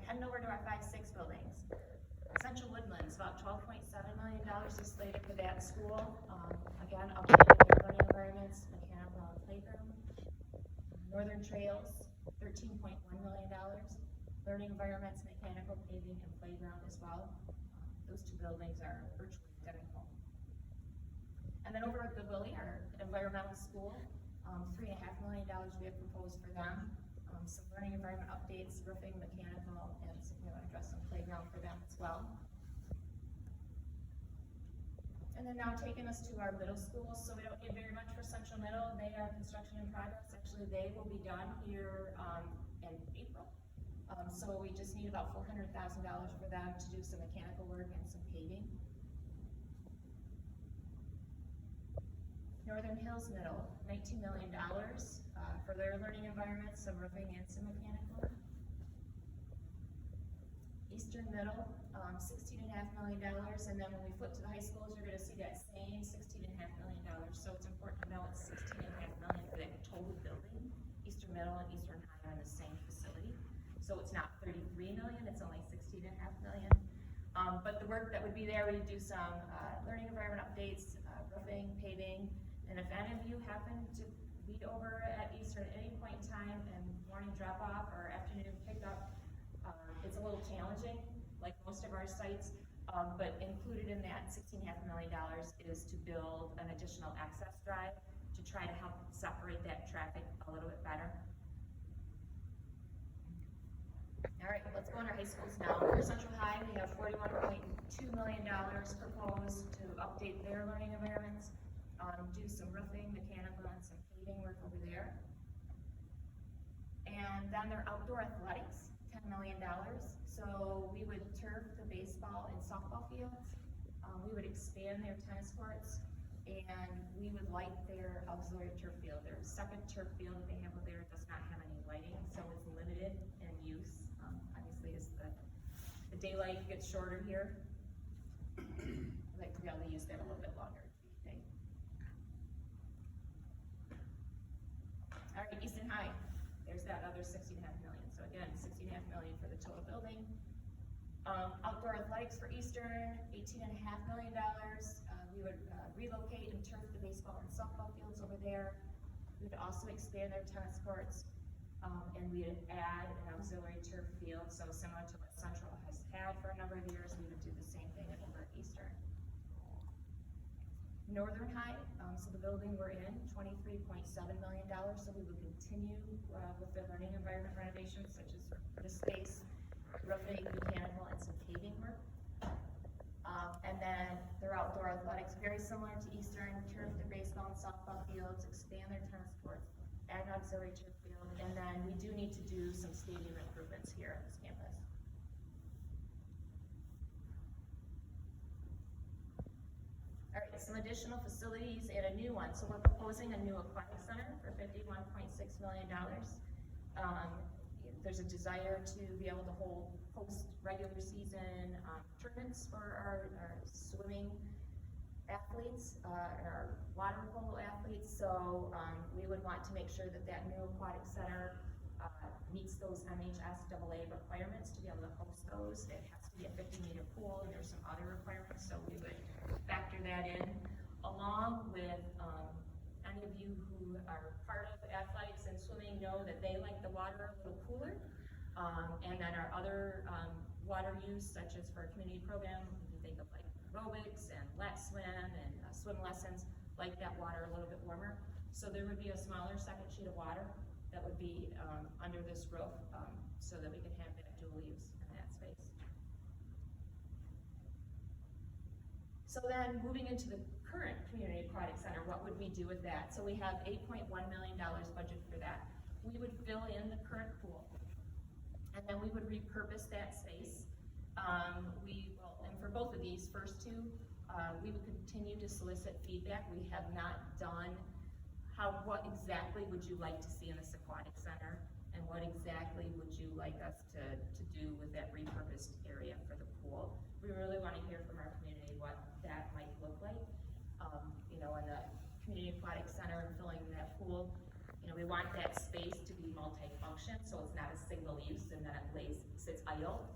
heading over to our 5-6 buildings. Central Woodlands, about $12.7 million is slated for that school. Again, updating their learning environments, mechanical and playground. Northern Trails, $13.1 million. Learning environments, mechanical, paving, and playground as well. Those two buildings are virtually identical. And then over at Goodwillie, our environmental school, $3.5 million we have proposed for them. Some learning environment updates, roofing, mechanical, and address some playground for them as well. And then now taking us to our middle schools, so we don't need very much for Central Middle. They are construction in progress. Actually, they will be done here in April. So we just need about $400,000 for them to do some mechanical work and some paving. Northern Hills Middle, $19 million for their learning environments, some roofing and some mechanical. Eastern Middle, $16.5 million, and then when we flip to the high schools, you're going to see that same $16.5 million. So it's important to know it's $16.5 million for that total building. Eastern Middle and Eastern High are in the same facility. So it's not $33 million, it's only $16.5 million. But the work that would be there, we do some learning environment updates, roofing, paving, and if any of you happen to be over at Eastern at any point in time and morning drop off or afternoon pickup, it's a little challenging, like most of our sites, but included in that $16.5 million is to build an additional access drive to try to help separate that traffic a little bit better. All right, let's go on our high schools now. For Central High, we have $41.2 million proposed to update their learning environments, do some roofing, mechanical, and some paving work over there. And then their outdoor athletics, $10 million. So we would turf the baseball and softball fields. We would expand their tennis courts, and we would light their auxiliary turf field. Their second turf field that they have over there does not have any lighting, so it's limited in use. Obviously, as the daylight gets shorter here, I'd like to be able to use that a little bit longer. All right, Easton High, there's that other $16.5 million. So again, $16.5 million for the total building. Outdoor athletics for Eastern, $18.5 million. We would relocate and turf the baseball and softball fields over there. We would also expand their tennis courts, and we would add an auxiliary turf field. So similar to what Central has had for a number of years, we would do the same thing over at Eastern. Northern High, so the building we're in, $23.7 million. So we would continue with the learning environment renovations, such as the space, roofing, mechanical, and some paving work. And then their outdoor athletics, very similar to Eastern, turf their baseball and softball fields, expand their tennis courts, add an auxiliary turf field, and then we do need to do some stadium improvements here at this campus. All right, some additional facilities and a new one. So we're proposing a new aquatic center for $51.6 million. There's a desire to be able to host regular season tournaments for our swimming athletes, our water polo athletes. So we would want to make sure that that new aquatic center meets those MHSAA requirements to be able to host those. It has to be a 50-meter pool, and there's some other requirements. So we would factor that in, along with any of you who are part of athletics and swimming know that they like the water a little cooler. And then our other water use, such as for a community program, you can think of like aerobics and lat swim and swim lessons, like that water a little bit warmer. So there would be a smaller second sheet of water that would be under this roof, so that we can have that dual use in that space. So then moving into the current community aquatic center, what would we do with that? So we have $8.1 million budget for that. We would fill in the current pool, and then we would repurpose that space. And for both of these first two, we would continue to solicit feedback. We have not done what exactly would you like to see in this aquatic center, and what exactly would you like us to do with that repurposed area for the pool. We really want to hear from our community what that might look like. In the community aquatic center and filling that pool, we want that space to be multi-function, so it's not a single use and then it sits idle.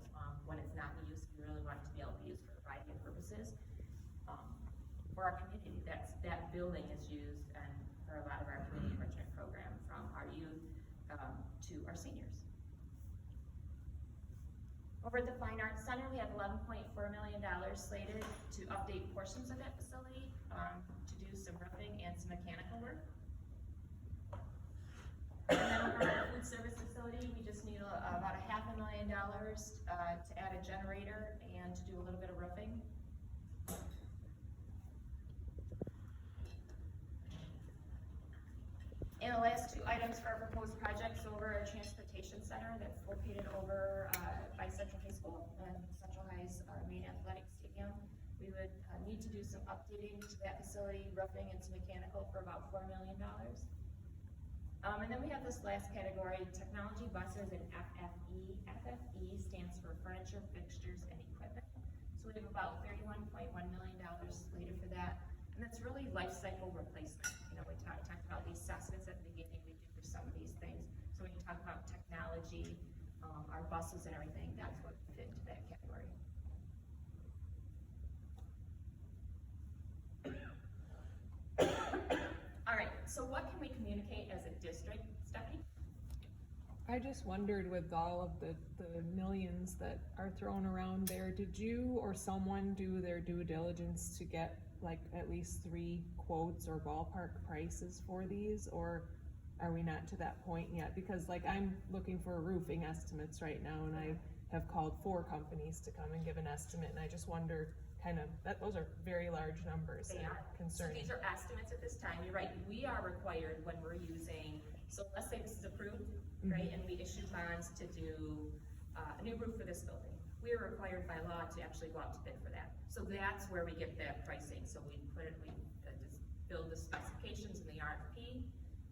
When it's not in use, we really want it to be able to be used for a variety of purposes. For our community, that building is used and for a lot of our community enrichment program, from our youth to our seniors. Over at the Fine Arts Center, we have $11.4 million slated to update portions of that facility, to do some roofing and some mechanical work. And then over at our food service facility, we just need about $500,000 to add a generator and to do a little bit of roofing. And the last two items for our proposed projects over our transportation center that's located over by Central High School and Central High's main athletic stadium. We would need to do some updating to that facility, roofing and some mechanical, for about $4 million. And then we have this last category, technology buses and FFE. FFE stands for furniture, fixtures, and equipment. So we have about $31.1 million slated for that. And that's really life cycle replacement. You know, we talked about the assessments at the beginning we do for some of these things. So when you talk about technology, our buses and everything, that's what fit into that category. All right, so what can we communicate as a district, Stephanie? I just wondered, with all of the millions that are thrown around there, did you or someone do their due diligence to get like at least 3 quotes or ballpark prices for these, or are we not to that point yet? Because like I'm looking for roofing estimates right now, and I have called 4 companies to come and give an estimate, and I just wonder kind of that those are very large numbers. They are concerning. So these are estimates at this time. You're right. We are required when we're using. So let's say this is approved, right? And we issue bonds to do a new roof for this building. We are required by law to actually go out to bid for that. So that's where we get that pricing. So we just build the specifications in the RFP.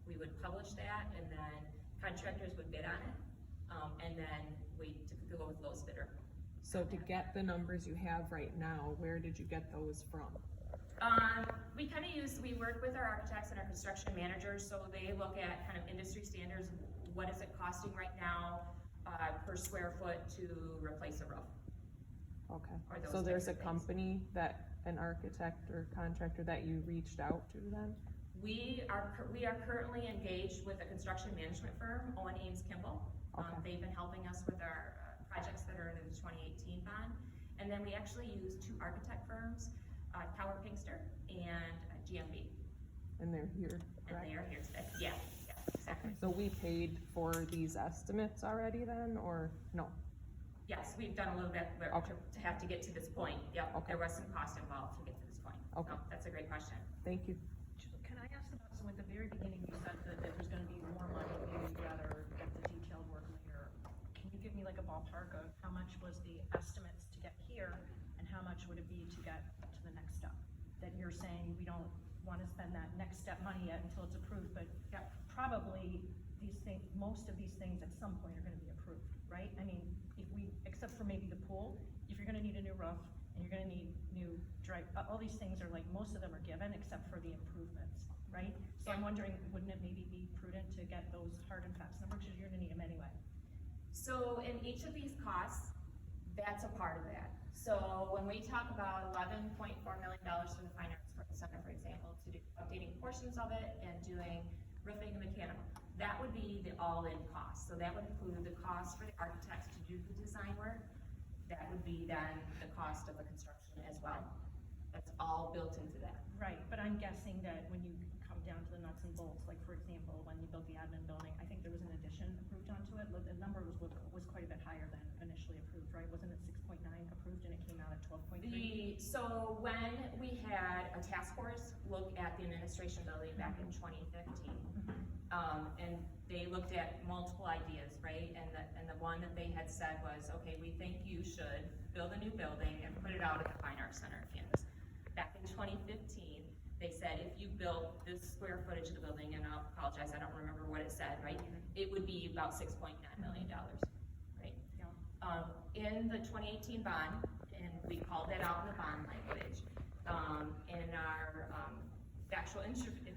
We would publish that, and then contractors would bid on it, and then we typically go with lowest bidder. So to get the numbers you have right now, where did you get those from? We work with our architects and our construction managers, so they look at kind of industry standards. What is it costing right now per square foot to replace a roof? Okay, so there's a company that, an architect or contractor that you reached out to then? We are currently engaged with a construction management firm, Owen Ames Kimball. Okay. They've been helping us with our projects that are in the 2018 bond. And then we actually use 2 architect firms, Tower Pinkster and GMB. And they're here, correct? And they are here today. Yeah, exactly. So we paid for these estimates already then, or no? Yes, we've done a little bit to have to get to this point. Yep, okay. There was some cost involved to get to this point. Okay. So that's a great question. Thank you. Can I ask about, so at the very beginning you said that there's gonna be more money, maybe you'd rather get the detailed work later. Can you give me like a ballpark of how much was the estimates to get here, and how much would it be to get to the next step? That you're saying we don't wanna spend that next step money yet until it's approved, but probably these things, most of these things at some point are gonna be approved, right? I mean, except for maybe the pool, if you're gonna need a new roof, and you're gonna need new all these things are like, most of them are given except for the improvements, right? So I'm wondering, wouldn't it maybe be prudent to get those hard and fast numbers, because you're gonna need them anyway? So in each of these costs, that's a part of that. So when we talk about $11.4 million for the Fine Arts Center, for example, to do updating portions of it and doing roofing and mechanical, that would be the all-in cost. So that would include the cost for the architects to do the design work. That would be then the cost of the construction as well. That's all built into that. Right, but I'm guessing that when you come down to the nuts and bolts, like for example, when you built the admin building, I think there was an addition approved onto it. The number was quite a bit higher than initially approved, right? Wasn't it 6.9 approved and it came out at 12.3? So when we had a task force look at the administration building back in 2015, and they looked at multiple ideas, right? And the one that they had said was, okay, we think you should build a new building and put it out at the Fine Arts Center campus. Back in 2015, they said if you built this square footage of the building, and I'll apologize, I don't remember what it said, right? It would be about $6.9 million, right? Yeah. In the 2018 bond, and we called that out in the bond language, in our actual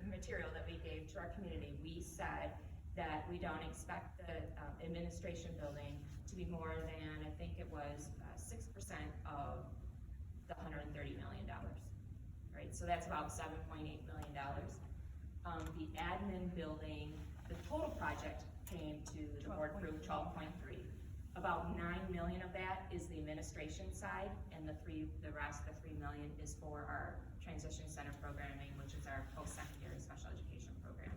material that we gave to our community, we said that we don't expect the administration building to be more than, I think it was 6% of the $130 million, right? So that's about $7.8 million. The admin building, the total project came to the board approved 12.3. About 9 million of that is the administration side, and the rest, the 3 million, is for our transition center programming, which is our post-secondary special education program.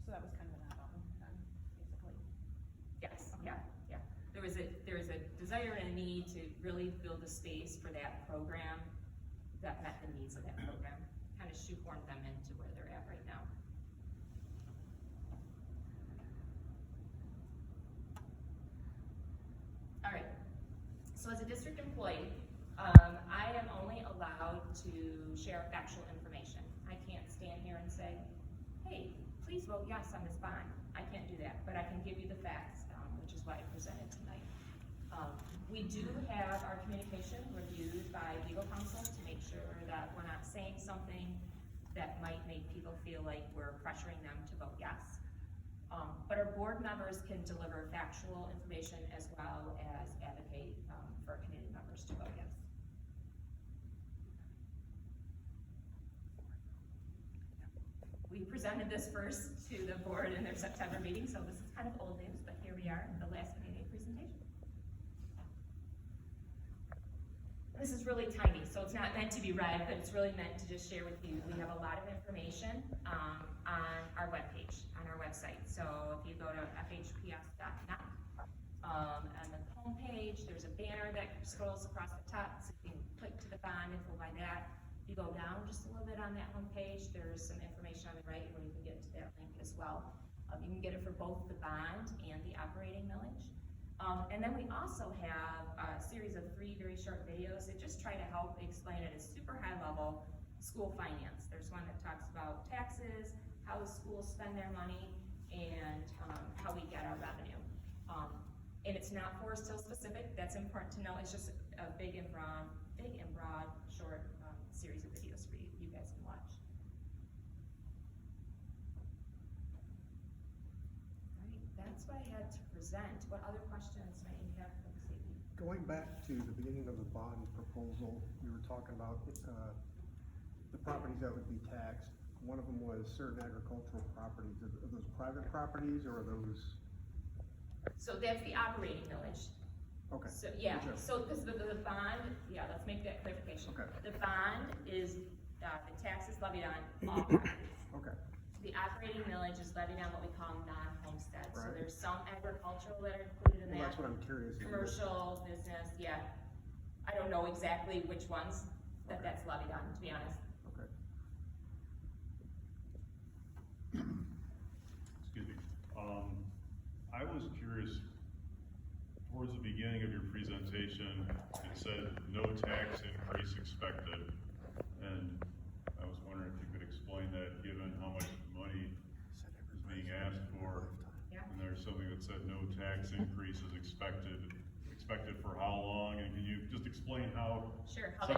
So that was kind of an add-on then, basically. Yes, yeah. There was a desire and a need to really build a space for that program that met the needs of that program, kind of shoehorned them into where they're at right now. All right, so as a district employee, I am only allowed to share factual information. I can't stand here and say, hey, please vote yes on this bond. I can't do that, but I can give you the facts, which is what I presented tonight. We do have our communication reviewed by legal counsel to make sure that we're not saying something that might make people feel like we're pressuring them to vote yes. But our board members can deliver factual information as well as advocate for our community members to vote yes. We presented this first to the board in their September meeting, so this is kind of old news, but here we are, the last community presentation. This is really tiny, so it's not meant to be read, but it's really meant to just share with you. We have a lot of information on our webpage, on our website. So if you go to fhps.net, on the homepage, there's a banner that scrolls across the top, so you can click to the bond info by that. You go down just a little bit on that homepage, there's some information on the right where you can get to that link as well. You can get it for both the bond and the operating millage. And then we also have a series of 3 very short videos that just try to help explain at a super high level school finance. There's one that talks about taxes, how the schools spend their money, and how we get our revenue. And it's not Forest Hill specific, that's important to know. It's just a big and broad, short series of videos for you guys can watch. All right, that's what I had to present. What other questions might you have for this evening? Going back to the beginning of the bond proposal, you were talking about the properties that would be taxed. One of them was certain agricultural properties. Are those private properties or are those? So that's the operating millage. Okay. So, yeah, Gotcha. so because the bond, let's make that clarification. Okay. The bond is, the tax is levied on all properties. Okay. The operating millage is levied on what we call non-homestead. So Right. there's some agricultural that are included in Well, that. that's what I'm curious. Commercial, business, yeah. I don't know exactly which ones Okay. that's levied on, to be honest. Okay. Excuse me. I was curious, towards the beginning of your presentation, it said no tax increase expected. And I was wondering if you could explain that, given how much money is being asked for. Yeah. And there's something that said no tax increase is expected for how long? And can you just explain how Sure. How such that